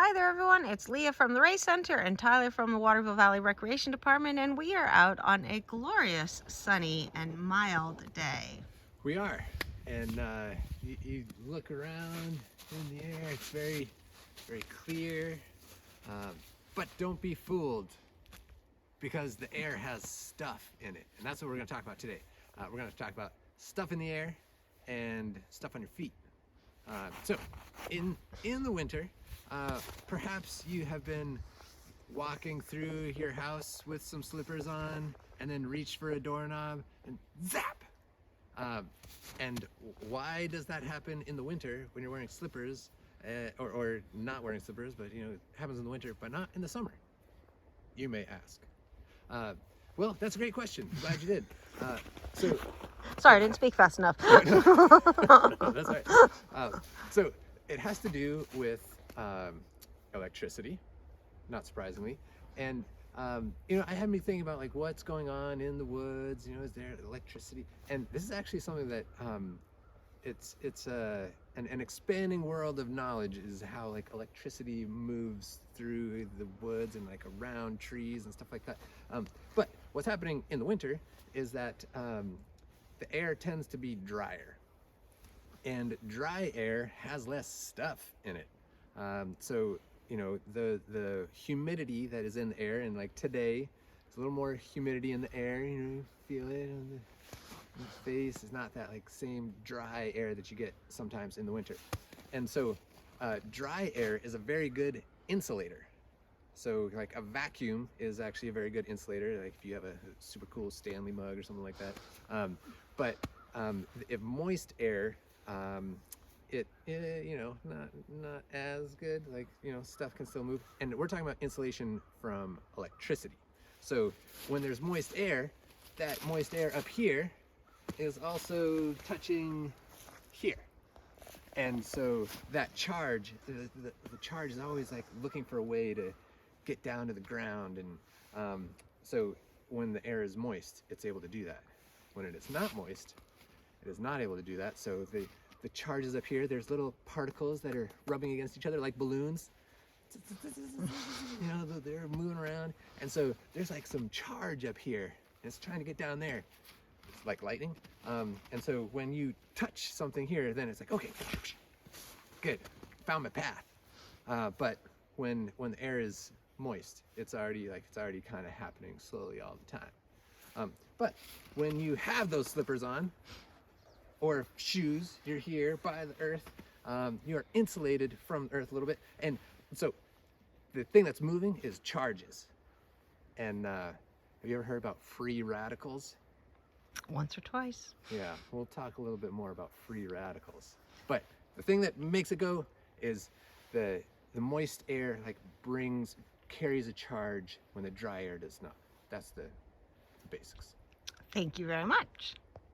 Hi there, everyone. It's Leah from the Ray Center and Tyler from the Waterville Valley Recreation Department, and we are out on a glorious, sunny, and mild day. We are, and you look around in the air, it's very, very clear, um, but don't be fooled because the air has stuff in it, and that's what we're going to talk about today. We're going to talk about stuff in the air and stuff on your feet. So, in the winter, perhaps you have been walking through your house with some slippers on, and then reach for a doorknob, and zap! And why does that happen in the winter when you're wearing slippers, or not wearing slippers, but it happens in the winter, but not in the summer? You may ask. Well, that's a great question. Glad you did. So Sorry, I didn't speak fast enough. no, that's right. So it has to do with electricity, not surprisingly, and I had me thinking about like what's going on in the woods. Is there electricity? And this is actually something that it's an expanding world of knowledge, is how like electricity moves through the woods and like around trees and stuff like that. But what's happening in the winter is that the air tends to be drier, and dry air has less stuff in it. So the humidity that is in the air, and like today, it's a little more humidity in the air. You feel it on the face. It's not that like same dry air that you get sometimes in the winter. And so dry air is a very good insulator. So like a vacuum is actually a very good insulator, like if you have a super cool Stanley mug or something like that. But if moist air, not as good, like stuff can still move. And we're talking about insulation from electricity. So when there's moist air, that moist air up here is also touching here. And so that charge, the charge is always like looking for a way to get down to the ground. And so when the air is moist, it's able to do that. When it is not moist, it is not able to do that. So the charges up here, there's little particles that are rubbing against each other like balloons. They're moving around. And so there's like some charge up here, and it's trying to get down there. It's like lightning. And so when you touch something here, then it's like, okay, good, found my path. But when the air is moist, it's already kind of happening slowly all the time. But when you have those slippers on, or shoes, you're here by the earth, you are insulated from the earth a little bit. And so the thing that's moving is charges. And have you ever heard about free radicals? Once or twice. Yeah, we'll talk a little bit more about free radicals. But the thing that makes it go is the moist air carries a charge when the dry air does not. That's the basics. Thank you very much.